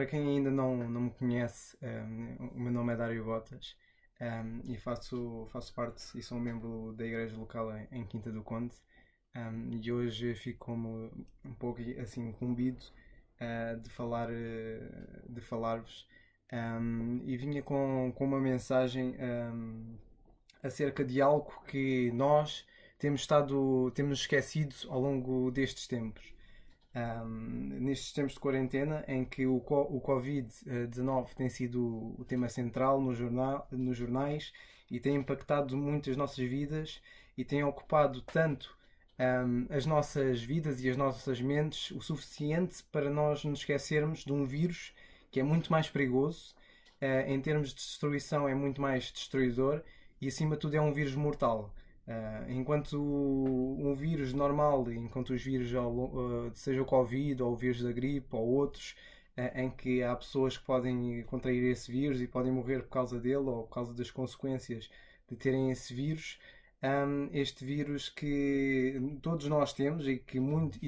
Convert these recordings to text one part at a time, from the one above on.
Para quem ainda não me conhece, o meu nome é Dário Botas, e faço parte e sou um membro da igreja local em Quinta do Conde. E hoje fico como um pouco assim incumbido de falar-vos, e vinha com uma mensagem acerca de algo que nós temos esquecido ao longo destes tempos. Nestes tempos de quarentena em que o Covid-19 tem sido o tema central nos jornais e tem impactado muito as nossas vidas e tem ocupado tanto as nossas vidas e as nossas mentes o suficiente para nós nos esquecermos de um vírus que é muito mais perigoso, em termos de destruição é muito mais destruidor e acima de tudo é um vírus mortal. Enquanto um vírus normal, enquanto os vírus, seja o Covid ou o vírus da gripe ou outros, em que há pessoas que podem contrair esse vírus e podem morrer por causa dele ou por causa das consequências de terem esse vírus, este vírus que todos nós temos e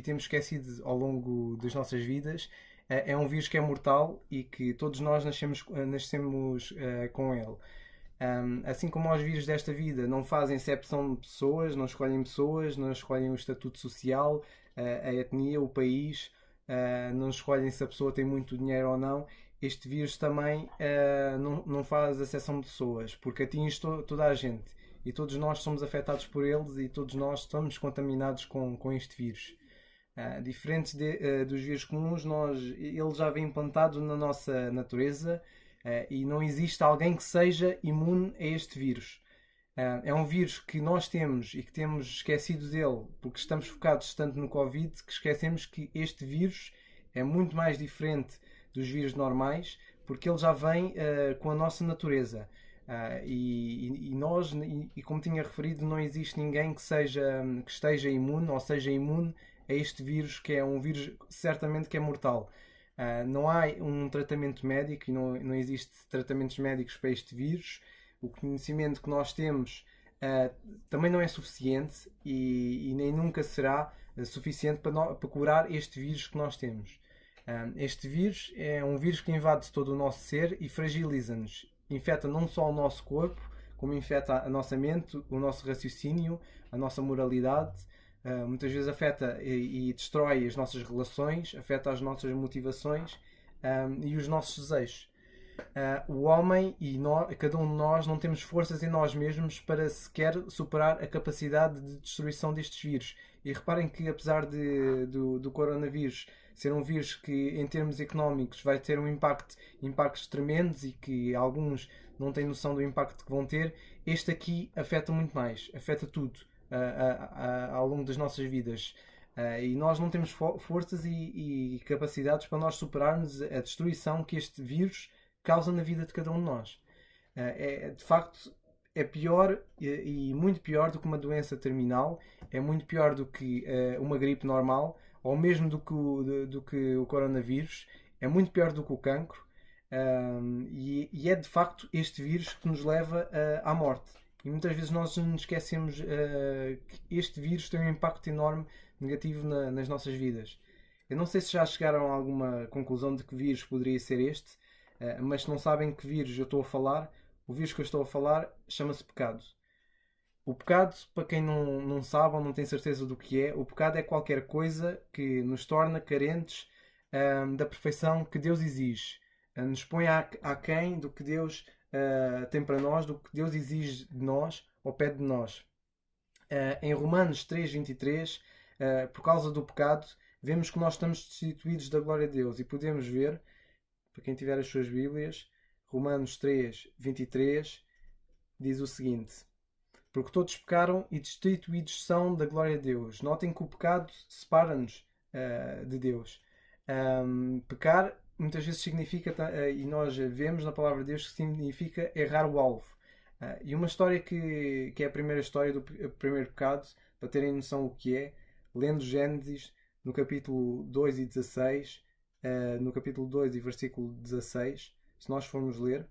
temos esquecido ao longo das nossas vidas, é um vírus que é mortal e que todos nós nascemos com ele. Assim como os vírus desta vida não fazem exceção de pessoas, não escolhem o estatuto social, a etnia, o país, não escolhem se a pessoa tem muito dinheiro ou não. Este vírus também não faz exceção de pessoas, porque atinge toda a gente e todos nós somos afetados por eles e todos nós estamos contaminados com este vírus. Diferentes dos vírus comuns, ele já vem implantado na nossa natureza. E não existe alguém que seja imune a este vírus. É um vírus que nós temos e que temos esquecido dele porque estamos focados tanto no Covid que esquecemos que este vírus é muito mais diferente dos vírus normais porque ele já vem com a nossa natureza. E como tinha referido, não existe ninguém que esteja imune ou seja imune a este vírus, que é um vírus certamente que é mortal. Não há um tratamento médico e não existe tratamentos médicos para este vírus. O conhecimento que nós temos também não é suficiente e nem nunca será suficiente para curar este vírus que nós temos. Este vírus é um vírus que invade todo o nosso ser e fragiliza-nos. Infeta não só o nosso corpo, como infeta a nossa mente, o nosso raciocínio, a nossa moralidade. Muitas vezes afeta e destrói as nossas relações, afeta as nossas motivações e os nossos desejos. O homem e cada um de nós não temos forças em nós mesmos para sequer superar a capacidade de destruição destes vírus. E reparem que apesar do coronavírus ser um vírus que em termos económicos vai ter impactos tremendos e que alguns não têm noção do impacto que vão ter, este aqui afeta muito mais, afeta tudo ao longo das nossas vidas. E nós não temos forças e capacidades para nós superarmos a destruição que este vírus causa na vida de cada um de nós. De facto, é pior e muito pior do que uma doença terminal, é muito pior do que uma gripe normal, ou mesmo do que o coronavírus, é muito pior do que o cancro, e é de facto este vírus que nos leva à morte. E muitas vezes nós nos esquecemos que este vírus tem um impacto enorme negativo nas nossas vidas. Eu não sei se já chegaram a alguma conclusão de que vírus poderia ser este, mas se não sabem que vírus eu estou a falar, o vírus que eu estou a falar chama-se pecado. O pecado, para quem não sabe ou não tem certeza do que é, o pecado é qualquer coisa que nos torna carentes da perfeição que Deus exige. Nos põe aquém do que Deus tem para nós, do que Deus exige de nós ou pede de nós. Em Romanos 3:23, por causa do pecado, vemos que nós estamos destituídos da glória de Deus. E podemos ver, para quem tiver as suas Bíblias, Romanos 3:23 diz o seguinte: porque todos pecaram e destituídos são da glória de Deus. Notem que o pecado separa-nos de Deus. Pecar muitas vezes significa, e nós vemos na palavra de Deus que significa errar o alvo. E uma história que é a primeira história do primeiro pecado, para terem noção o que é, lendo Gênesis no capítulo 2 e 16, no capítulo 2 e versículo 16, se nós formos ler,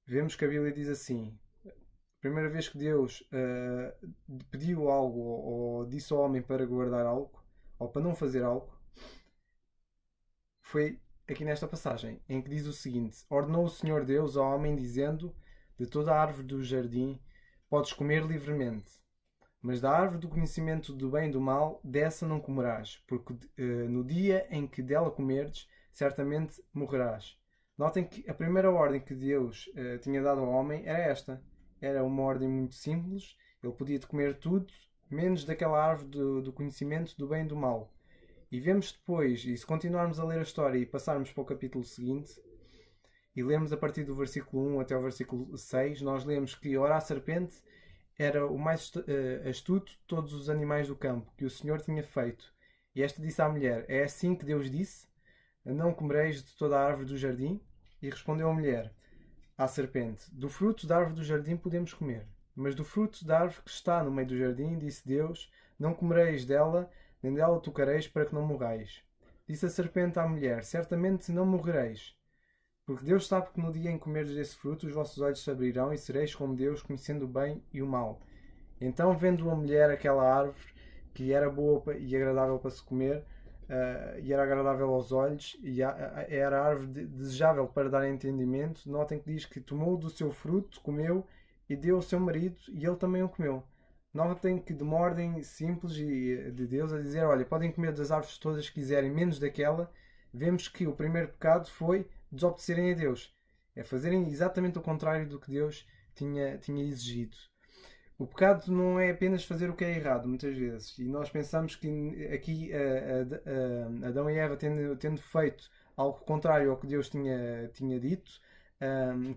vemos que a Bíblia diz assim: a primeira vez que Deus pediu algo ou disse ao homem para guardar algo, ou para não fazer algo, foi aqui nesta passagem, em que diz o seguinte: Ordenou o Senhor Deus ao homem, dizendo: De toda a árvore do jardim podes comer livremente, mas da árvore do conhecimento do bem e do mal, dessa não comerás, porque no dia em que dela comerdes, certamente morrerás. Notem que a primeira ordem que Deus tinha dado ao homem era esta. Era uma ordem muito simples. Ele podia comer tudo, menos daquela árvore do conhecimento do bem e do mal. E vemos depois, e se continuarmos a ler a história e passarmos para o capítulo seguinte, e lemos a partir do versículo 1 até o versículo 6, nós lemos que, ora, a serpente era o mais astuto de todos os animais do campo que o Senhor tinha feito. E esta disse à mulher: É assim que Deus disse: Não comereis de toda a árvore do jardim? E respondeu a mulher à serpente: Do fruto da árvore do jardim podemos comer, mas do fruto da árvore que está no meio do jardim, disse Deus: Não comereis dela, nem dela tocareis, para que não morrais. Disse a serpente à mulher: Certamente não morrereis, porque Deus sabe que no dia em que comerdes desse fruto, os vossos olhos se abrirão e sereis como Deus, conhecendo o bem e o mal. Então, vendo a mulher aquela árvore, que era boa e agradável para se comer, e era agradável aos olhos, e era árvore desejável para dar entendimento, notem que diz que tomou do seu fruto, comeu, e deu ao seu marido, e ele também o comeu. Notem que de uma ordem simples de Deus a dizer: olha, podem comer das árvores todas que quiserem, menos daquela. Vemos que o primeiro pecado foi desobedecerem a Deus. É fazerem exatamente o contrário do que Deus tinha exigido. O pecado não é apenas fazer o que é errado, muitas vezes. E nós pensamos que aqui Adão e Eva, tendo feito algo contrário ao que Deus tinha dito,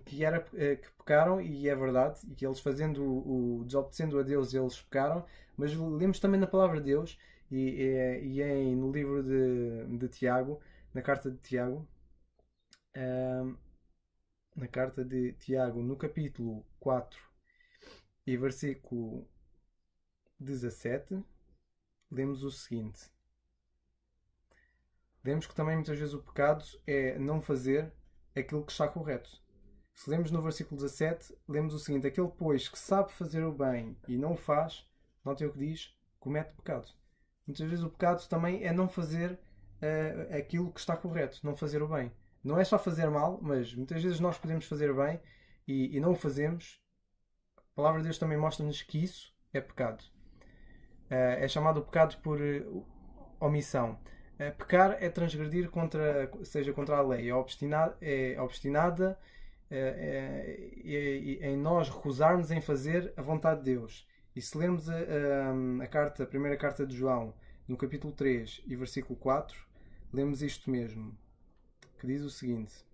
que era que pecaram, e é verdade, e que eles desobedecendo a Deus, eles pecaram. Mas lemos também na palavra de Deus, no livro de Tiago, na carta de Tiago, no capítulo 4 e versículo 17, lemos o seguinte. Lemos que também muitas vezes o pecado é não fazer aquilo que está correto. Se lemos no versículo 17, lemos o seguinte: Aquele, pois, que sabe fazer o bem e não o faz, notem o que diz, comete pecado. Muitas vezes o pecado também é não fazer aquilo que está correto, não fazer o bem. Não é só fazer mal, mas muitas vezes nós podemos fazer bem e não o fazemos. A palavra de Deus também mostra-nos que isso é pecado. É chamado o pecado por omissão. Pecar é transgredir contra a lei. É obstinada em nós recusarmos em fazer a vontade de Deus. E se lermos a primeira carta de João, no capítulo 3 e versículo 4, lemos isto mesmo, que diz o seguinte: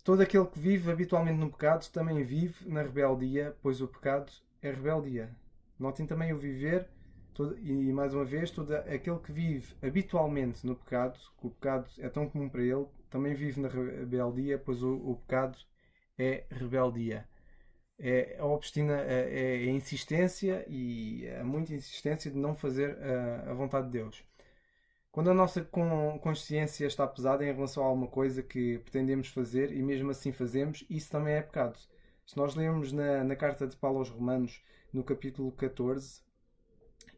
Todo aquele que vive habitualmente no pecado também vive na rebeldia, pois o pecado é rebeldia. Notem também o viver, e mais uma vez, todo aquele que vive habitualmente no pecado, que o pecado é tão comum para ele, também vive na rebeldia, pois o pecado é rebeldia. É a insistência, e a muita insistência de não fazer a vontade de Deus. Quando a nossa consciência está pesada em relação a alguma coisa que pretendemos fazer e mesmo assim fazemos, isso também é pecado. Se nós lermos na carta de Paulo aos Romanos, no capítulo 14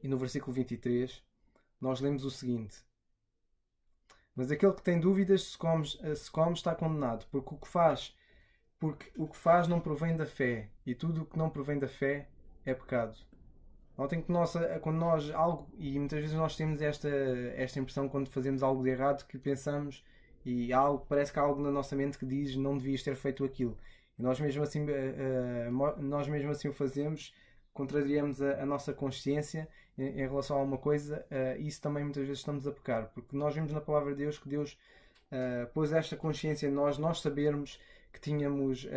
e no versículo 23, nós lemos o seguinte: Mas aquele que tem dúvidas se come está condenado, porque o que faz não provém da fé, e tudo o que não provém da fé é pecado. Notem que quando nós algo, e muitas vezes nós temos esta impressão quando fazemos algo de errado, que pensamos, e parece que há algo na nossa mente que diz: não devias ter feito aquilo. E nós mesmo assim o fazemos, contrariamos a nossa consciência em relação a alguma coisa. Isso também muitas vezes estamos a pecar, porque nós vemos na palavra de Deus que Deus pôs esta consciência em nós sabermos que tínhamos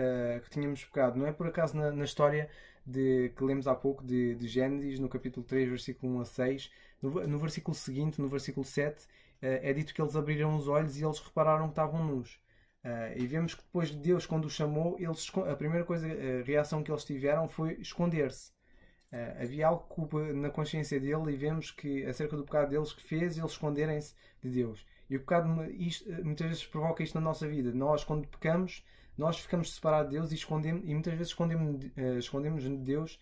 pecado. Não é por acaso na história que lemos há pouco de Gênesis, no capítulo 3, versículo 1 a 6, no versículo seguinte, no versículo 7, é dito que eles abriram os olhos e eles repararam que estavam nus. E vemos que depois de Deus, quando os chamou, a primeira reação que eles tiveram foi esconder-se. Havia algo na consciência dele, e vemos que acerca do pecado deles que fez eles esconderem-se de Deus. E o pecado muitas vezes provoca isto na nossa vida. Nós, quando pecamos, nós ficamos separados de Deus e muitas vezes escondemos de Deus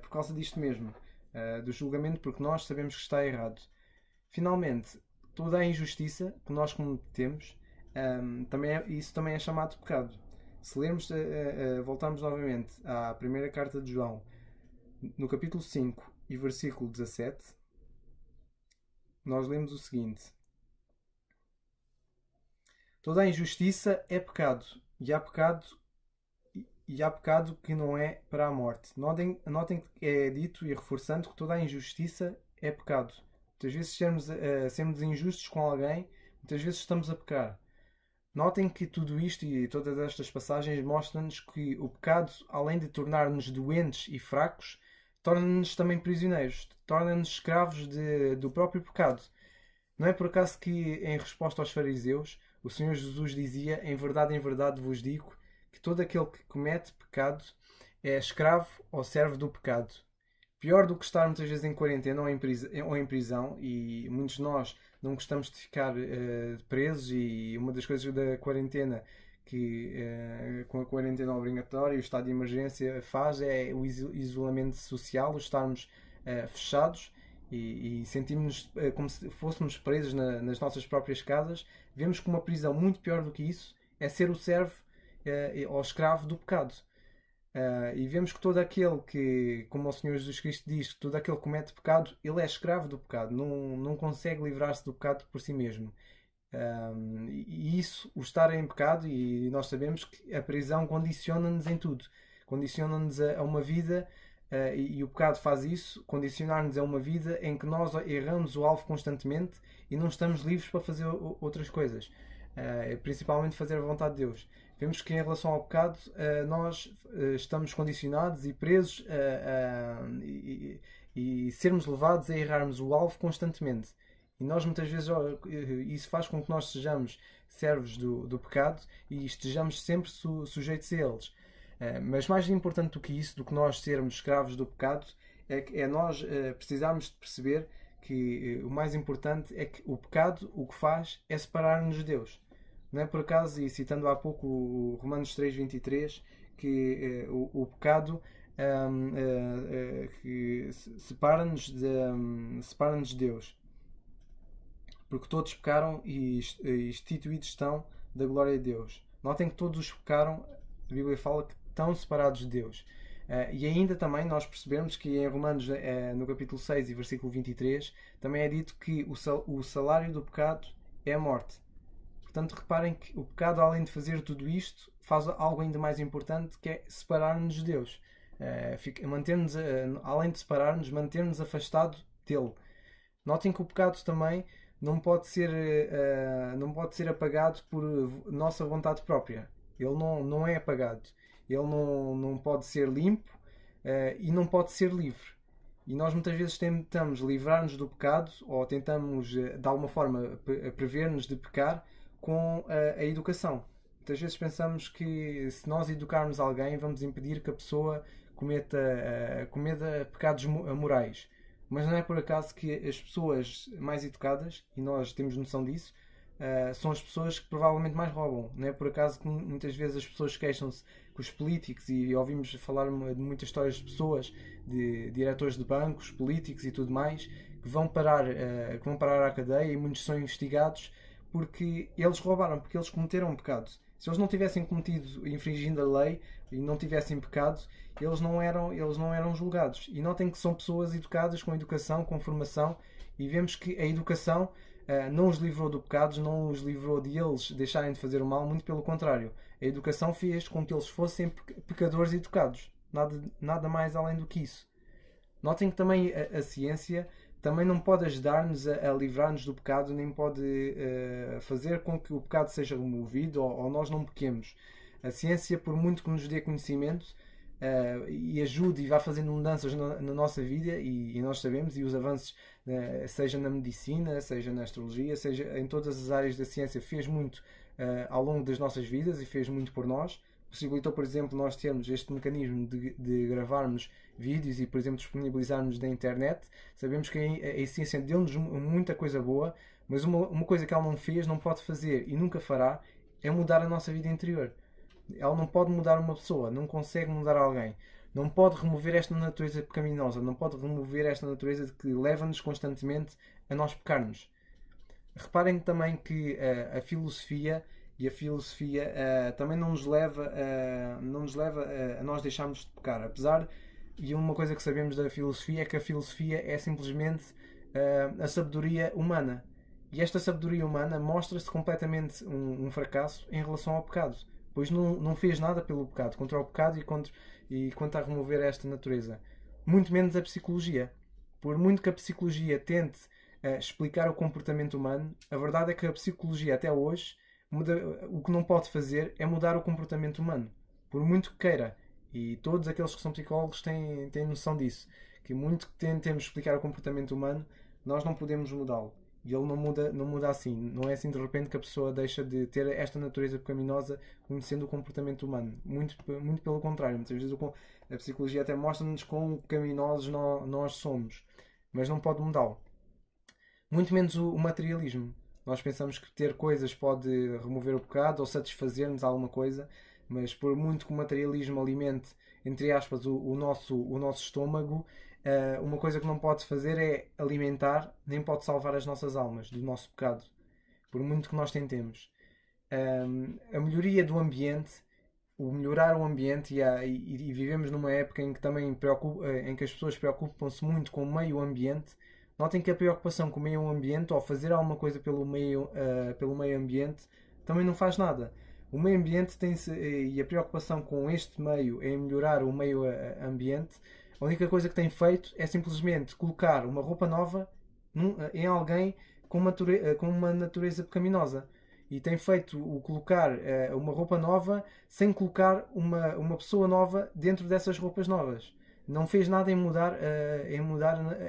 por causa disto mesmo, do julgamento, porque nós sabemos que está errado. Finalmente, toda a injustiça que nós cometemos, isso também é chamado de pecado. Se lermos, voltarmos novamente à primeira carta de João, no capítulo 5 e versículo 17, nós lemos o seguinte: toda a injustiça é pecado, e há pecado que não é para a morte. Notem que é dito e reforçando que toda a injustiça é pecado. Muitas vezes sermos injustos com alguém, muitas vezes estamos a pecar. Notem que tudo isto e todas estas passagens mostram-nos que o pecado, além de tornar-nos doentes e fracos, torna-nos também prisioneiros, torna-nos escravos do próprio pecado. Não é por acaso que, em resposta aos fariseus, o Senhor Jesus dizia: em verdade vos digo, que todo aquele que comete pecado é escravo ou servo do pecado. Pior do que estar muitas vezes em quarentena ou em prisão, e muitos de nós não gostamos de ficar presos, e uma das coisas da quarentena que com a quarentena obrigatória e o estado de emergência faz é o isolamento social, o estarmos fechados e sentimos-nos como se fôssemos presos nas nossas próprias casas. Vemos que uma prisão muito pior do que isso é ser o servo ou escravo do pecado. E vemos que todo aquele que, como o Senhor Jesus Cristo diz, que todo aquele que comete pecado, ele é escravo do pecado, não consegue livrar-se do pecado por si mesmo. E isso, o estar em pecado, e nós sabemos que a prisão condiciona-nos em tudo. Condiciona-nos a uma vida, e o pecado faz isso, condicionar-nos a uma vida em que nós erramos o alvo constantemente e não estamos livres para fazer outras coisas. Principalmente fazer a vontade de Deus. Vemos que em relação ao pecado nós estamos condicionados e presos e sermos levados a errarmos o alvo constantemente. E nós muitas vezes isso faz com que nós sejamos servos do pecado e estejamos sempre sujeitos a eles. Mas mais importante do que isso, do que nós sermos escravos do pecado, é nós precisarmos de perceber que o mais importante é que o pecado o que faz é separar-nos de Deus. Não é por acaso, e citando há pouco o Romanos 3:23, que o pecado que separa-nos de Deus. Porque todos pecaram e instituídos estão da glória de Deus. Notem que todos pecaram, a Bíblia fala que estão separados de Deus. E ainda também nós percebemos que em Romanos, no capítulo 6 e versículo 23, também é dito que o salário do pecado é a morte. Portanto, reparem que o pecado, além de fazer tudo isto, faz algo ainda mais importante, que é separar-nos de Deus. Além de separar-nos, manter-nos afastados dele. Notem que o pecado também não pode ser apagado por nossa vontade própria. Ele não é apagado. Ele não pode ser limpo e não pode ser livre. E nós muitas vezes tentamos livrar-nos do pecado ou tentamos, de alguma forma, prever-nos de pecar com a educação. Muitas vezes pensamos que se nós educarmos alguém, vamos impedir que a pessoa cometa pecados morais. Mas não é por acaso que as pessoas mais educadas, e nós temos noção disso, são as pessoas que provavelmente mais roubam. Não é por acaso que muitas vezes as pessoas queixam-se que os políticos, e ouvimos falar de muitas histórias de pessoas, de diretores de bancos, políticos e tudo mais, que vão parar à cadeia, e muitos são investigados porque eles roubaram, porque eles cometeram um pecado. Se eles não tivessem cometido, infringindo a lei, e não tivessem pecado, eles não eram julgados. E notem que são pessoas educadas, com educação, com formação, e vemos que a educação não os livrou do pecado, não os livrou de eles deixarem de fazer o mal, muito pelo contrário. A educação fez com que eles fossem pecadores educados. Nada mais além do que isso. Notem que também a ciência também não pode ajudar-nos a livrar-nos do pecado, nem pode fazer com que o pecado seja removido ou nós não pequemos. A ciência, por muito que nos dê conhecimento e ajude e vá fazendo mudanças na nossa vida, e nós sabemos, e os avanços, seja na medicina, seja na astrologia, seja em todas as áreas da ciência, fez muito ao longo das nossas vidas e fez muito por nós. Possibilitou, por exemplo, nós termos este mecanismo de gravarmos vídeos e, por exemplo, disponibilizarmos na internet. Sabemos que a ciência deu-nos muita coisa boa, mas uma coisa que ela não fez, não pode fazer e nunca fará, é mudar a nossa vida interior. Ela não pode mudar uma pessoa, não consegue mudar alguém. Não pode remover esta natureza pecaminosa, não pode remover esta natureza de que leva-nos constantemente a nós pecarmos. Reparem também que a filosofia também não nos leva a nós deixarmos de pecar. Apesar, e uma coisa que sabemos da filosofia é que a filosofia é simplesmente a sabedoria humana. E esta sabedoria humana mostra-se completamente um fracasso em relação ao pecado, pois não fez nada pelo pecado, contra o pecado e quanto a remover esta natureza. Muito menos a psicologia. Por muito que a psicologia tente explicar o comportamento humano, a verdade é que a psicologia até hoje o que não pode fazer é mudar o comportamento humano. Por muito que queira. E todos aqueles que são psicólogos têm noção disso. Que muito que tentemos explicar o comportamento humano, nós não podemos mudá-lo. E ele não muda assim. Não é assim de repente que a pessoa deixa de ter esta natureza pecaminosa conhecendo o comportamento humano. Muito pelo contrário. Muitas vezes a psicologia até mostra-nos quão pecaminosos nós somos. Mas não pode mudá-lo. Muito menos o materialismo. Nós pensamos que ter coisas pode remover o pecado ou satisfazer-nos alguma coisa, mas por muito que o materialismo alimente, entre aspas, o nosso estômago, uma coisa que não pode fazer é alimentar, nem pode salvar as nossas almas do nosso pecado, por muito que nós tentemos. A melhoria do ambiente, o melhorar o ambiente e vivemos numa época em que também em que as pessoas preocupam-se muito com o meio ambiente. Notem que a preocupação com o meio ambiente ou fazer alguma coisa pelo meio ambiente também não faz nada. O meio ambiente e a preocupação com este meio em melhorar o meio ambiente, a única coisa que tem feito é simplesmente colocar uma roupa nova em alguém com uma natureza pecaminosa. E tem feito o colocar uma roupa nova sem colocar uma pessoa nova dentro dessas roupas novas. Não fez nada em mudar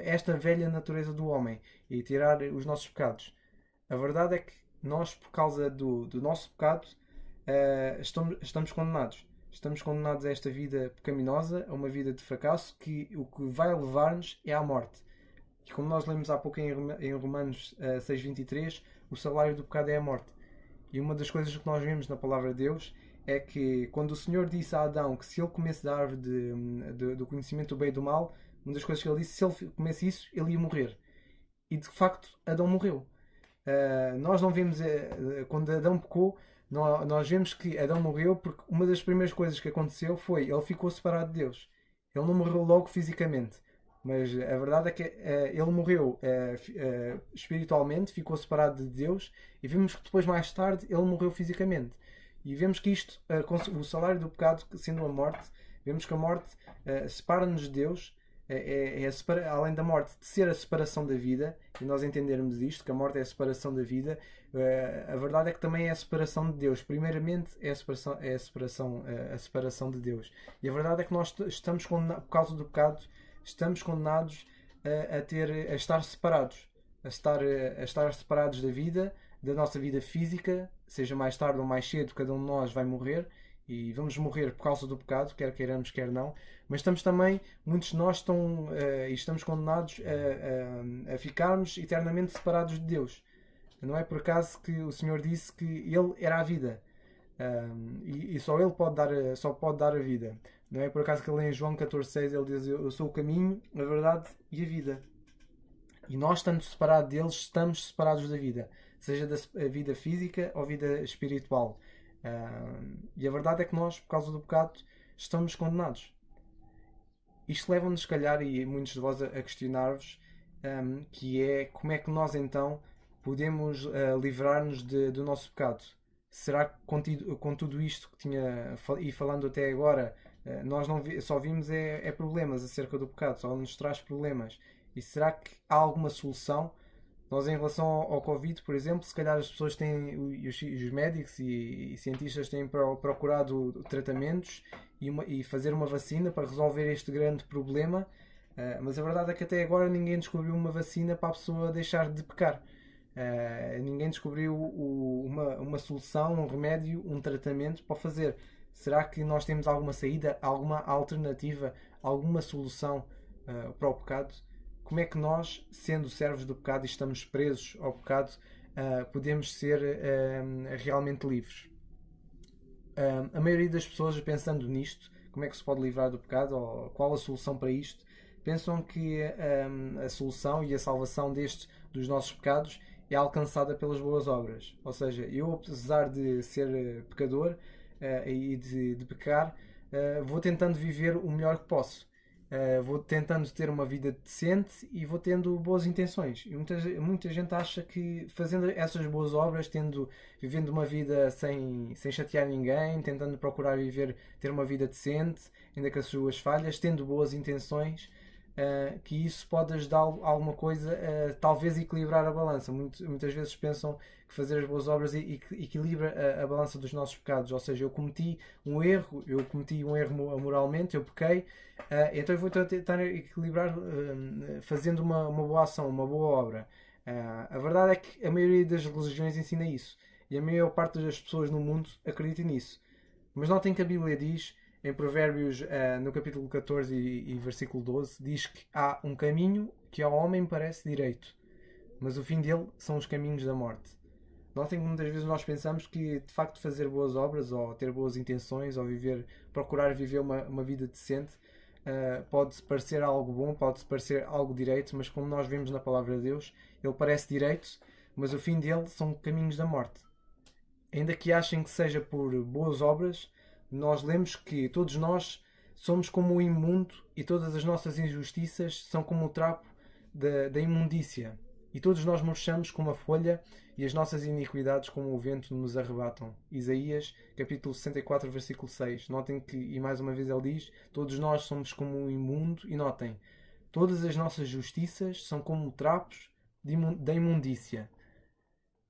esta velha natureza do homem e tirar os nossos pecados. A verdade é que nós, por causa do nosso pecado, estamos condenados. Estamos condenados a esta vida pecaminosa, a uma vida de fracasso, que o que vai levar-nos é à morte. E como nós lemos há pouco em Romanos 6:23, o salário do pecado é a morte. E uma das coisas que nós vemos na palavra de Deus é que quando o Senhor disse a Adão que se ele comesse da árvore do conhecimento do bem e do mal, uma das coisas que ele disse, se ele comesse isso, ele ia morrer. E de facto, Adão morreu. Nós não vemos, quando Adão pecou, nós vemos que Adão morreu porque uma das primeiras coisas que aconteceu foi ele ficou separado de Deus. Ele não morreu logo fisicamente, mas a verdade é que ele morreu espiritualmente, ficou separado de Deus, e vemos que depois, mais tarde, ele morreu fisicamente. E vemos que isto, o salário do pecado, sendo a morte, vemos que a morte separa-nos de Deus, além da morte de ser a separação da vida, e nós entendermos isto, que a morte é a separação da vida, a verdade é que também é a separação de Deus. Primeiramente é a separação de Deus. E a verdade é que nós estamos condenados, por causa do pecado, estamos condenados a estar separados, a estar separados da nossa vida física, seja mais tarde ou mais cedo, cada um de nós vai morrer e vamos morrer por causa do pecado, quer queiramos, quer não, mas muitos de nós estamos condenados a ficarmos eternamente separados de Deus. Não é por acaso que o Senhor disse que Ele era a vida, e só Ele pode dar a vida. Não é por acaso que ele em João 14,6 ele diz: eu sou o caminho, a verdade e a vida. E nós, estando separados deles, estamos separados da vida, seja da vida física ou vida espiritual. E a verdade é que nós, por causa do pecado, estamos condenados. Isto leva-nos, se calhar, e muitos de vós a questionar-vos, que é como é que nós então podemos livrar-nos do nosso pecado. Será que com tudo isto que e falando até agora, nós só vimos problemas acerca do pecado, só nos traz problemas. E será que há alguma solução? Nós, em relação ao Covid, por exemplo, se calhar as pessoas os médicos e cientistas têm procurado tratamentos e fazer uma vacina para resolver este grande problema, mas a verdade é que até agora ninguém descobriu uma vacina para a pessoa deixar de pecar. Ninguém descobriu uma solução, um remédio, um tratamento para fazer. Será que nós temos alguma saída, alguma alternativa, alguma solução para o pecado? Como é que nós, sendo servos do pecado e estamos presos ao pecado, podemos ser realmente livres? A maioria das pessoas, pensando nisto, como é que se pode livrar do pecado, ou qual a solução para isto, pensam que a solução e a salvação dos nossos pecados é alcançada pelas boas obras. Ou seja, eu, apesar de ser pecador e de pecar, vou tentando viver o melhor que posso. Vou tentando ter uma vida decente e vou tendo boas intenções. E muita gente acha que fazendo essas boas obras, vivendo uma vida sem chatear ninguém, tentando procurar ter uma vida decente, ainda com as suas falhas, tendo boas intenções, que isso pode ajudar alguma coisa a talvez equilibrar a balança. Muitas vezes pensam que fazer as boas obras equilibra a balança dos nossos pecados. Ou seja, eu cometi um erro moralmente, eu pequei, então eu vou tentar equilibrar fazendo uma boa ação, uma boa obra. A verdade é que a maioria das religiões ensina isso. E a maior parte das pessoas no mundo acredita nisso. Mas notem que a Bíblia diz, em Provérbios, no capítulo 14 e versículo 12, diz que há um caminho que ao homem parece direito, mas o fim dele são os caminhos da morte. Notem que muitas vezes nós pensamos que, de facto, fazer boas obras, ou ter boas intenções, ou procurar viver uma vida decente, pode parecer algo bom, pode parecer algo direito, mas como nós vemos na palavra de Deus, ele parece direito, mas o fim dele são caminhos da morte. Ainda que achem que seja por boas obras, nós lemos que todos nós somos como o imundo e todas as nossas injustiças são como o trapo da imundícia. E todos nós murchamos como a folha e as nossas iniquidades como o vento nos arrebatam. Isaías, capítulo 64, versículo 6. Notem que, e mais uma vez ele diz, todos nós somos como o imundo, e notem, todas as nossas justiças são como trapos da imundícia.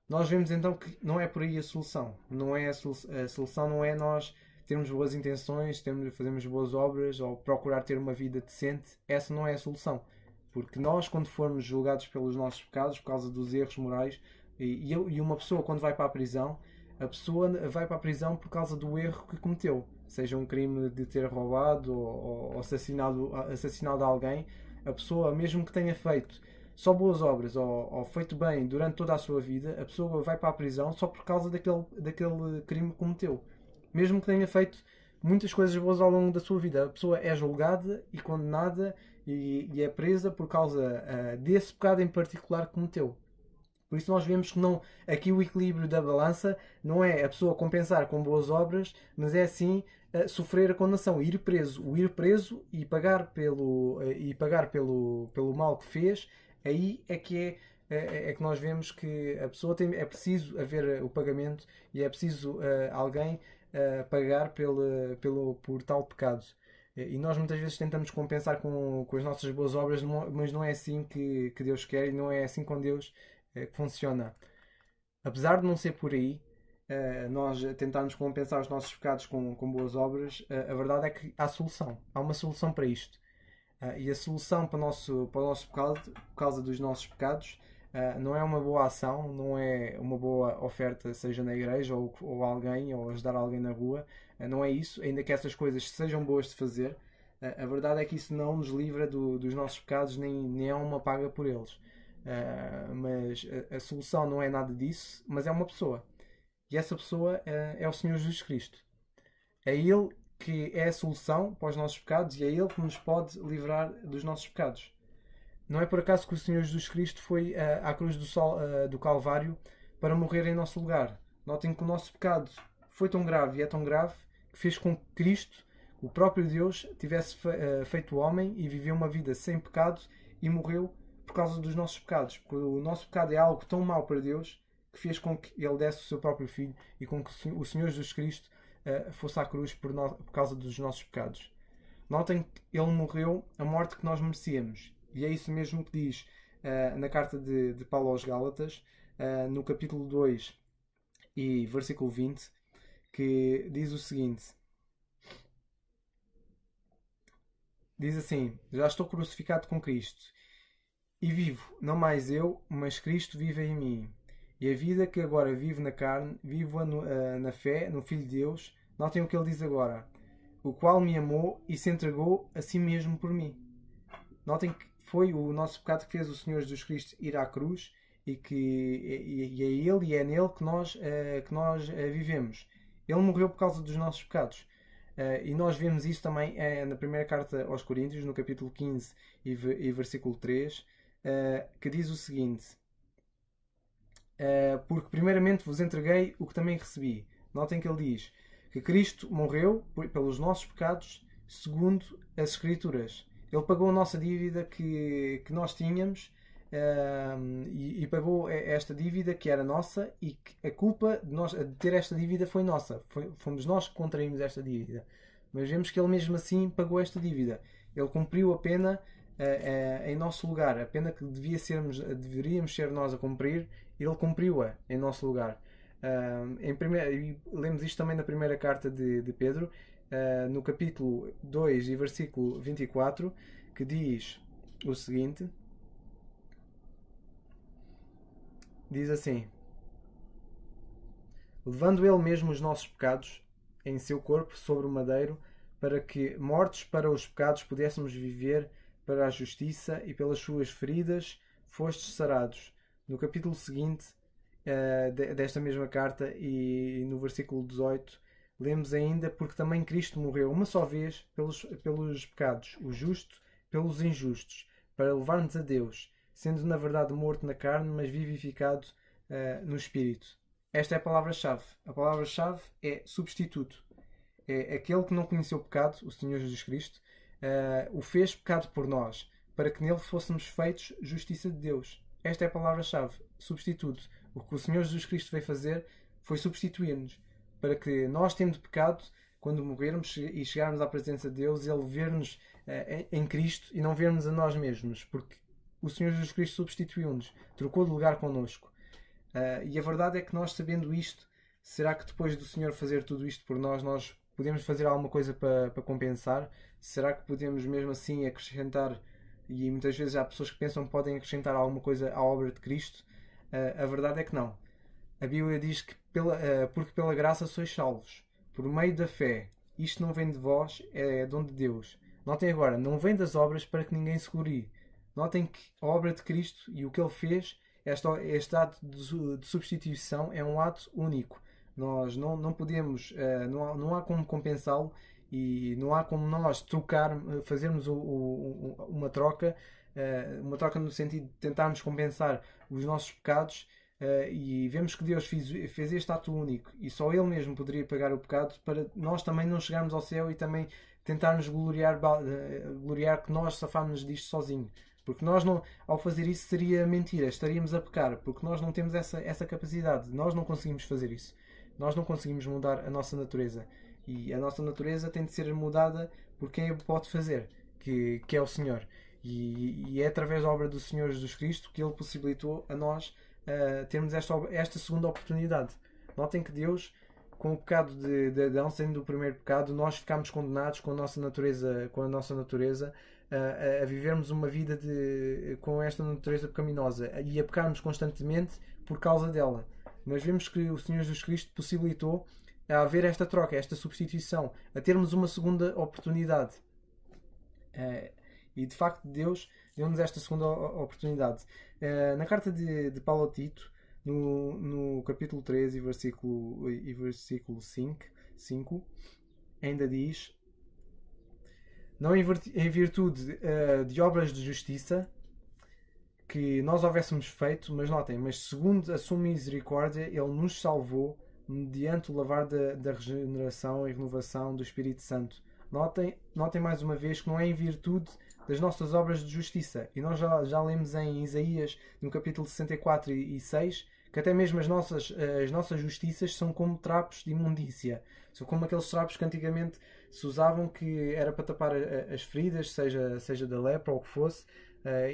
Nós vemos então que não é por aí a solução. A solução não é nós termos boas intenções, fazermos boas obras ou procurar ter uma vida decente. Essa não é a solução. Porque nós, quando formos julgados pelos nossos pecados, por causa dos erros morais, e uma pessoa, quando vai para a prisão, a pessoa vai para a prisão por causa do erro que cometeu. Seja um crime de ter roubado ou assassinado alguém, a pessoa, mesmo que tenha feito só boas obras ou feito bem durante toda a sua vida, a pessoa vai para a prisão só por causa daquele crime que cometeu. Mesmo que tenha feito muitas coisas boas ao longo da sua vida, a pessoa é julgada e condenada e é presa por causa desse pecado em particular que cometeu. Por isso nós vemos que aqui o equilíbrio da balança não é a pessoa compensar com boas obras, mas é sim sofrer a condenação, ir preso. O ir preso e pagar pelo mal que fez, aí é que nós vemos que a pessoa é preciso haver o pagamento e é preciso alguém pagar por tal pecado. E nós muitas vezes tentamos compensar com as nossas boas obras, mas não é assim que Deus quer e não é assim com Deus que funciona. Apesar de não ser por aí, nós tentarmos compensar os nossos pecados com boas obras, a verdade é que há solução. Há uma solução para isto. E a solução para o nosso pecado, por causa dos nossos pecados, não é uma boa ação, não é uma boa oferta, seja na igreja ou alguém, ou ajudar alguém na rua. Não é isso, ainda que essas coisas sejam boas de fazer. A verdade é que isso não nos livra dos nossos pecados, nem é uma paga por eles. Mas a solução não é nada disso, mas é uma pessoa. E essa pessoa é o Senhor Jesus Cristo. É Ele que é a solução para os nossos pecados e é Ele que nos pode livrar dos nossos pecados. Não é por acaso que o Senhor Jesus Cristo foi à cruz do Calvário para morrer em nosso lugar. Notem que o nosso pecado foi tão grave e é tão grave que fez com que Cristo, o próprio Deus, tivesse feito homem e viveu uma vida sem pecado e morreu por causa dos nossos pecados. Porque o nosso pecado é algo tão mau para Deus que fez com que Ele desse o seu próprio Filho e com que o Senhor Jesus Cristo fosse à cruz por causa dos nossos pecados. Notem que Ele morreu a morte que nós merecíamos. E é isso mesmo que diz na carta de Paulo aos Gálatas, no capítulo 2 e versículo 20, que diz o seguinte. Diz assim: já estou crucificado com Cristo e vivo, não mais eu, mas Cristo vive em mim. E a vida que agora vivo na carne, vivo-a na fé, no Filho de Deus. Notem o que ele diz agora: o qual me amou e se entregou a si mesmo por mim. Notem que foi o nosso pecado que fez o Senhor Jesus Cristo ir à cruz e é Ele e é nele que nós vivemos. Ele morreu por causa dos nossos pecados. E nós vemos isso também na primeira carta aos Coríntios, no capítulo 15 e versículo 3, que diz o seguinte: porque primeiramente vos entreguei o que também recebi. Notem que ele diz que Cristo morreu pelos nossos pecados segundo as Escrituras. Ele pagou a nossa dívida que nós tínhamos, e pagou esta dívida que era nossa, e que a culpa de ter esta dívida foi nossa. Fomos nós que contraímos esta dívida. Mas vemos que ele mesmo assim pagou esta dívida. Ele cumpriu a pena em nosso lugar. A pena que deveríamos ser nós a cumprir, ele cumpriu-a em nosso lugar. Lemos isto também na primeira carta de Pedro, no capítulo 2 e versículo 24, que diz o seguinte: diz assim: levando ele mesmo os nossos pecados em seu corpo sobre o madeiro, para que, mortos para os pecados, pudéssemos viver para a justiça, e pelas suas feridas fostes sarados. No capítulo seguinte desta mesma carta, e no versículo 18, lemos ainda: porque também Cristo morreu uma só vez pelos pecados, o justo pelos injustos, para levar-nos a Deus, sendo na verdade morto na carne, mas vivificado no Espírito. Esta é a palavra-chave. A palavra-chave é substituto. É aquele que não conheceu o pecado, o Senhor Jesus Cristo, o fez pecado por nós, para que nele fôssemos feitos justiça de Deus. Esta é a palavra-chave, substituto. O que o Senhor Jesus Cristo veio fazer foi substituir-nos, para que nós, tendo pecado, quando morrermos e chegarmos à presença de Deus, Ele ver-nos em Cristo e não ver-nos a nós mesmos, porque o Senhor Jesus Cristo substituiu-nos, trocou de lugar connosco. E a verdade é que nós, sabendo isto, será que depois do Senhor fazer tudo isto por nós, nós podemos fazer alguma coisa para compensar? Será que podemos mesmo assim acrescentar? E muitas vezes há pessoas que pensam que podem acrescentar alguma coisa à obra de Cristo. A verdade é que não. A Bíblia diz que porque pela graça sois salvos, por meio da fé. Isto não vem de vós, é dom de Deus. Notem agora, não vem das obras para que ninguém se glorie. Notem que a obra de Cristo e o que Ele fez, este ato de substituição, é um ato único. Nós não podemos, não há como compensá-lo, e não há como nós fazermos uma troca no sentido de tentarmos compensar os nossos pecados, e vemos que Deus fez este ato único e só Ele mesmo poderia pagar o pecado, para nós também não chegarmos ao céu e também tentarmos gloriar que nós safámos disto sozinho. Porque nós não, ao fazer isso, seria mentira, estaríamos a pecar, porque nós não temos essa capacidade, nós não conseguimos fazer isso. Nós não conseguimos mudar a nossa natureza. E a nossa natureza tem de ser mudada por quem a pode fazer, que é o Senhor. E é através da obra do Senhor Jesus Cristo que Ele possibilitou a nós termos esta segunda oportunidade. Notem que Deus, com o pecado de Adão sendo o primeiro pecado, nós ficámos condenados com a nossa natureza a vivermos uma vida com esta natureza pecaminosa e a pecarmos constantemente por causa dela. Mas vemos que o Senhor Jesus Cristo possibilitou a haver esta troca, esta substituição, a termos uma segunda oportunidade. E de facto Deus deu-nos esta segunda oportunidade. Na carta de Paulo a Tito, no capítulo 13 e versículo 5, ainda diz: não em virtude de obras de justiça que nós houvéssemos feito, mas segundo a sua misericórdia, Ele nos salvou mediante o lavar da regeneração e renovação do Espírito Santo. Notem mais uma vez que não é em virtude das nossas obras de justiça. E nós já lemos em Isaías, no capítulo 64 e 6, que até mesmo as nossas justiças são como trapos de imundícia. São como aqueles trapos que antigamente se usavam, que era para tapar as feridas, seja da lepra ou o que fosse,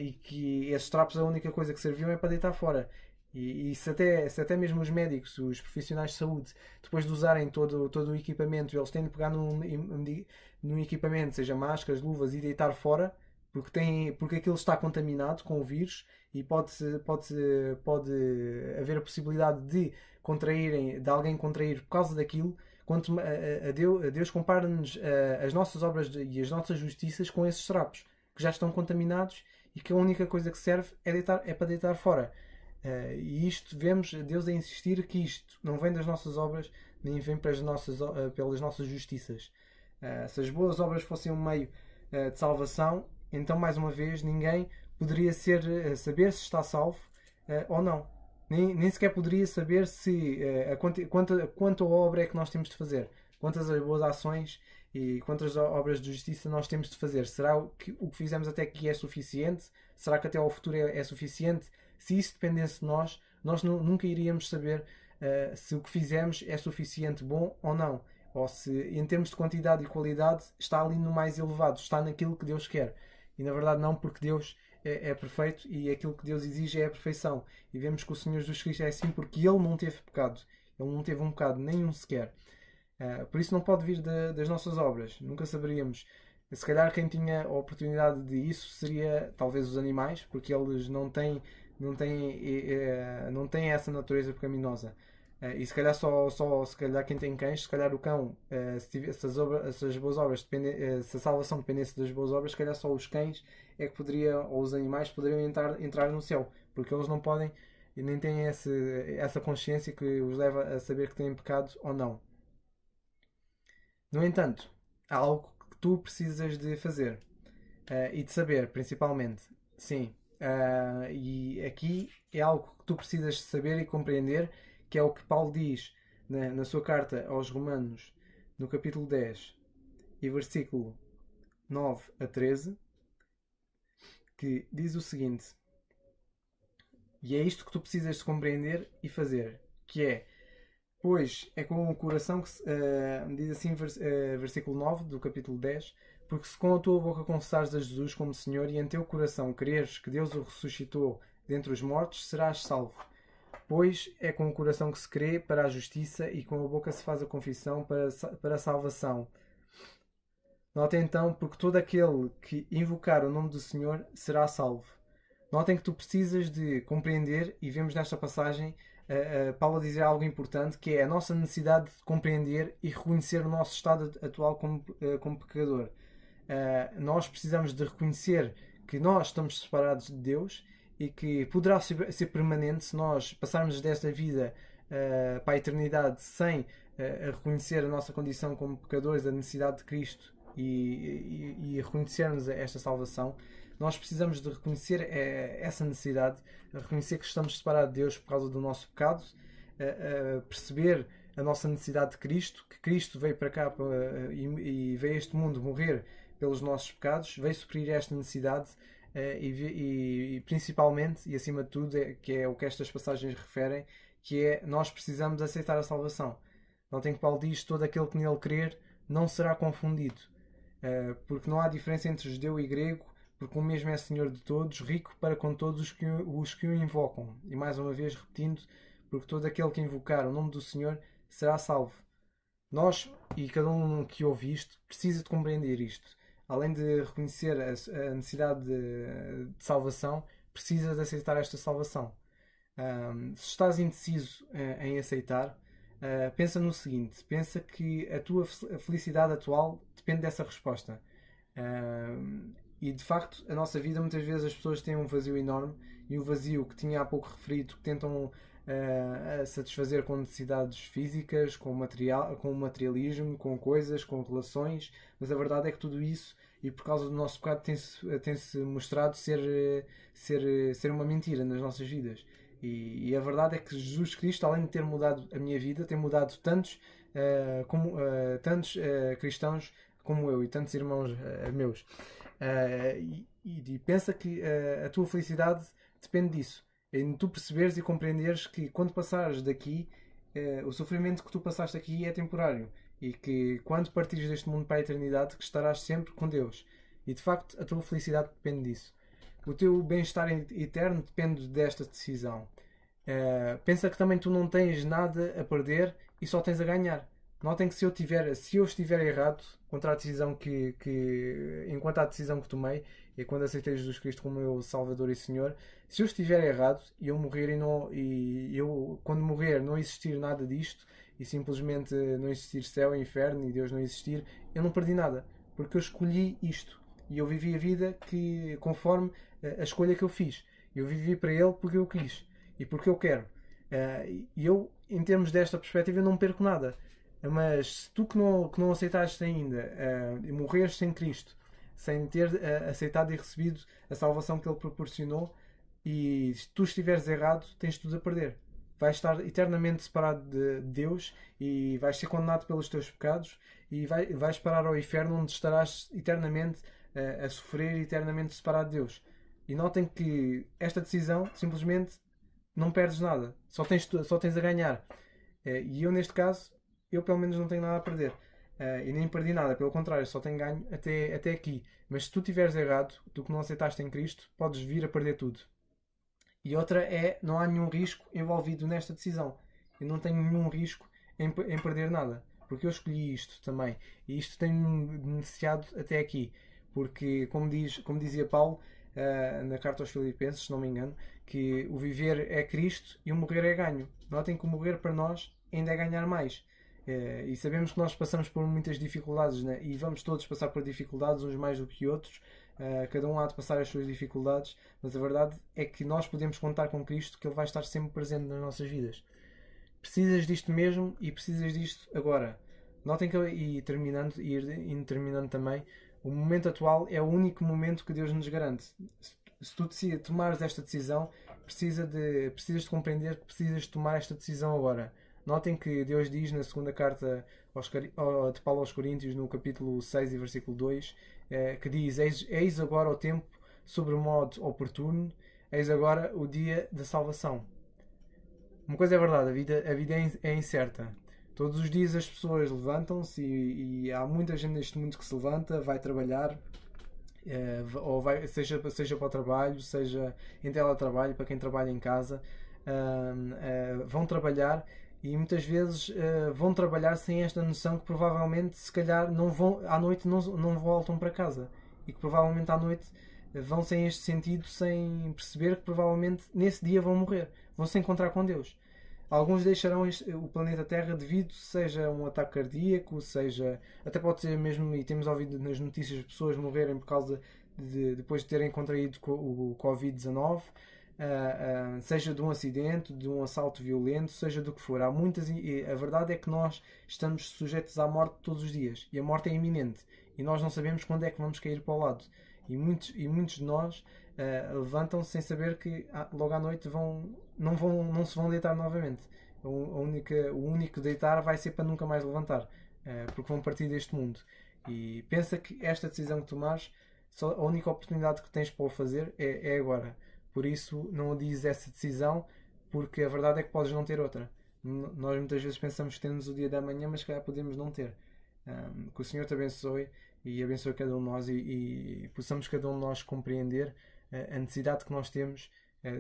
e que esses trapos, a única coisa que serviam é para deitar fora. E se até mesmo os médicos, os profissionais de saúde, depois de usarem todo o equipamento, eles têm de pegar num equipamento, seja máscaras, luvas, e deitar fora, porque aquilo está contaminado com o vírus, e pode haver a possibilidade de alguém contrair por causa daquilo. Quanto a Deus compara-nos as nossas obras e as nossas justiças com esses trapos que já estão contaminados e que a única coisa que serve é para deitar fora. E isto, vemos Deus a insistir que isto não vem das nossas obras, nem vem pelas nossas justiças. Se as boas obras fossem um meio de salvação, então, mais uma vez, ninguém poderia saber se está salvo ou não. nem sequer poderia saber se quanta obra é que nós temos de fazer, quantas as boas ações e quantas obras de justiça nós temos de fazer. Será o que fizemos até aqui é suficiente? Será que até ao futuro é suficiente? Se isso dependesse de nós, nós nunca iríamos saber se o que fizemos é suficiente bom ou não. Ou se, em termos de quantidade e qualidade, está ali no mais elevado, está naquilo que Deus quer. E na verdade não, porque Deus é perfeito e aquilo que Deus exige é a perfeição. E vemos que o Senhor Jesus Cristo é assim porque Ele não teve pecado. Ele não teve um pecado, nenhum sequer. Por isso não pode vir das nossas obras. Nunca saberíamos. Se calhar quem tinha a oportunidade de isso seria talvez os animais, porque eles não têm essa natureza pecaminosa. E se calhar se calhar quem tem cães, se calhar o cão, se as boas obras se a salvação dependesse das boas obras, se calhar só os cães é que poderiam, ou os animais poderiam entrar no céu, porque eles não podem e nem têm essa consciência que os leva a saber que têm pecado ou não. No entanto, há algo que tu precisas de fazer e de saber, principalmente. Sim. E aqui é algo que tu precisas de saber e compreender, que é o que Paulo diz na sua carta aos Romanos, no capítulo 10 e versículo 9 a 13, que diz o seguinte: e é isto que tu precisas de compreender e fazer, que é: pois é com o coração que diz assim, versículo 9 do capítulo 10, porque se com a tua boca confessares a Jesus como Senhor e em teu coração creres que Deus o ressuscitou dentre os mortos, serás salvo. Pois é com o coração que se crê para a justiça e com a boca se faz a confissão para a salvação. Nota então, porque todo aquele que invocar o nome do Senhor será salvo. Notem que tu precisas de compreender, e vemos nesta passagem Paulo dizer algo importante, que é a nossa necessidade de compreender e reconhecer o nosso estado atual como pecador. Nós precisamos de reconhecer que nós estamos separados de Deus e que poderá ser permanente se nós passarmos desta vida para a eternidade sem reconhecer a nossa condição como pecadores, a necessidade de Cristo e reconhecermos esta salvação. Nós precisamos de reconhecer essa necessidade, reconhecer que estamos separados de Deus por causa do nosso pecado, perceber a nossa necessidade de Cristo, que Cristo veio para cá e veio a este mundo morrer pelos nossos pecados, veio suprir esta necessidade e principalmente, e acima de tudo, que é o que estas passagens referem, que é: nós precisamos aceitar a salvação. Notem que Paulo diz: todo aquele que nele crer não será confundido, porque não há diferença entre judeu e grego, porque o mesmo é Senhor de todos, rico para com todos os que o invocam. E mais uma vez repetindo, porque todo aquele que invocar o nome do Senhor será salvo. Nós, e cada um que ouve isto, precisa de compreender isto. Além de reconhecer a necessidade de salvação, precisa de aceitar esta salvação. Se estás indeciso em aceitar, pensa no seguinte: pensa que a tua felicidade atual depende dessa resposta. E de facto, a nossa vida, muitas vezes as pessoas têm um vazio enorme, e o vazio que tinha há pouco referido, que tentam satisfazer com necessidades físicas, com materialismo, com coisas, com relações, mas a verdade é que tudo isso, e por causa do nosso pecado, tem-se mostrado ser uma mentira nas nossas vidas. E a verdade é que Jesus Cristo, além de ter mudado a minha vida, tem mudado tantos cristãos como eu e tantos irmãos meus. E pensa que a tua felicidade depende disso. Em tu perceberes e compreenderes que quando passares daqui, o sofrimento que tu passaste aqui é temporário. E que quando partires deste mundo para a eternidade, que estarás sempre com Deus. E de facto a tua felicidade depende disso. O teu bem-estar eterno depende desta decisão. Pensa que também tu não tens nada a perder e só tens a ganhar. Notem que se eu estiver errado contra a decisão enquanto a decisão que tomei, e quando aceitei Jesus Cristo como meu Salvador e Senhor, se eu estiver errado e eu morrer e eu quando morrer não existir nada disto e simplesmente não existir céu e inferno e Deus não existir, eu não perdi nada, porque eu escolhi isto e eu vivi a vida conforme a escolha que eu fiz. Eu vivi para Ele porque eu quis e porque eu quero. E eu, em termos desta perspectiva, eu não perco nada. Mas se tu que não aceitaste ainda e morreres sem Cristo, sem ter aceitado e recebido a salvação que Ele proporcionou, e se tu estiveres errado, tens tudo a perder. Vais estar eternamente separado de Deus e vais ser condenado pelos teus pecados e vais parar ao inferno onde estarás eternamente a sofrer, eternamente separado de Deus. E notem que esta decisão simplesmente não perdes nada, só tens a ganhar. E eu neste caso, eu pelo menos não tenho nada a perder. E nem perdi nada, pelo contrário, só tenho ganho até aqui. Mas se tu estiveres errado, tu que não aceitaste em Cristo, podes vir a perder tudo. E outra é, não há nenhum risco envolvido nesta decisão. Eu não tenho nenhum risco em perder nada. Porque eu escolhi isto também. E isto tem-me beneficiado até aqui. Porque, como dizia Paulo, na carta aos Filipenses, se não me engano, que o viver é Cristo e o morrer é ganho. Notem que o morrer para nós ainda é ganhar mais. E sabemos que nós passamos por muitas dificuldades, né? E vamos todos passar por dificuldades, uns mais do que outros. Cada um há de passar as suas dificuldades, mas a verdade é que nós podemos contar com Cristo, que Ele vai estar sempre presente nas nossas vidas. Precisas disto mesmo e precisas disto agora. Notem que, e terminando também, o momento atual é o único momento que Deus nos garante. Se tu tomares esta decisão, precisas de compreender que precisas de tomar esta decisão agora. Notem que Deus diz na segunda carta de Paulo aos Coríntios, no capítulo 6 e versículo 2, que diz: Eis agora o tempo sobre o modo oportuno, eis agora o dia da salvação. Uma coisa é verdade, a vida é incerta. Todos os dias as pessoas levantam-se e há muita gente neste mundo que se levanta, vai trabalhar, ou seja para o trabalho, seja em teletrabalho, para quem trabalha em casa, vão trabalhar e muitas vezes vão trabalhar sem esta noção que provavelmente, se calhar, à noite não voltam para casa e que provavelmente à noite vão sem este sentido, sem perceber que provavelmente nesse dia vão morrer, vão se encontrar com Deus. Alguns deixarão o planeta Terra devido, seja um ataque cardíaco, seja, até pode ser mesmo, e temos ouvido nas notícias, pessoas morrerem por causa depois de terem contraído o Covid-19, seja de um acidente, de um assalto violento, seja do que for. Há muitas, e a verdade é que nós estamos sujeitos à morte todos os dias, e a morte é iminente, e nós não sabemos quando é que vamos cair para o lado. E muitos de nós levantam-se sem saber que logo à noite não se vão deitar novamente. O único deitar vai ser para nunca mais levantar, porque vão partir deste mundo. E pensa que esta decisão que tomares, a única oportunidade que tens para o fazer é agora. Por isso, não adies essa decisão, porque a verdade é que podes não ter outra. Nós muitas vezes pensamos que temos o dia da manhã, mas se calhar podemos não ter. Que o Senhor te abençoe e abençoe cada um de nós e possamos cada um de nós compreender a necessidade que nós temos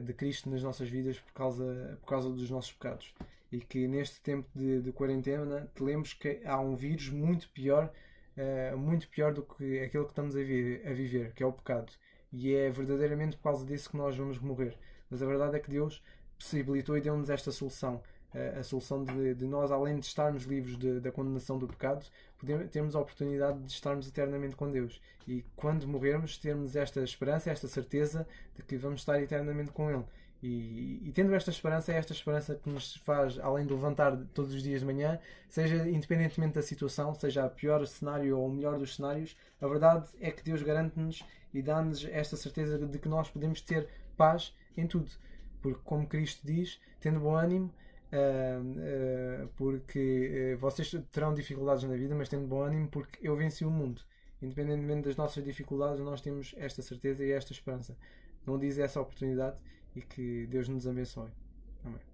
de Cristo nas nossas vidas por causa dos nossos pecados. E que neste tempo de quarentena te lembres que há um vírus muito pior do que aquele que estamos a viver, que é o pecado. E é verdadeiramente por causa disso que nós vamos morrer. Mas a verdade é que Deus possibilitou e deu-nos esta solução. A solução de nós, além de estarmos livres da condenação do pecado, termos a oportunidade de estarmos eternamente com Deus. E quando morrermos, termos esta esperança, esta certeza de que vamos estar eternamente com Ele. E tendo esta esperança, é esta esperança que nos faz, além de levantar todos os dias de manhã, seja independentemente da situação, seja o pior cenário ou o melhor dos cenários, a verdade é que Deus garante-nos e dá-nos esta certeza de que nós podemos ter paz em tudo. Porque, como Cristo diz, tendo bom ânimo, porque vocês terão dificuldades na vida, mas tendo bom ânimo, porque eu venci o mundo. Independentemente das nossas dificuldades, nós temos esta certeza e esta esperança. Não diz essa oportunidade e que Deus nos abençoe. Amém.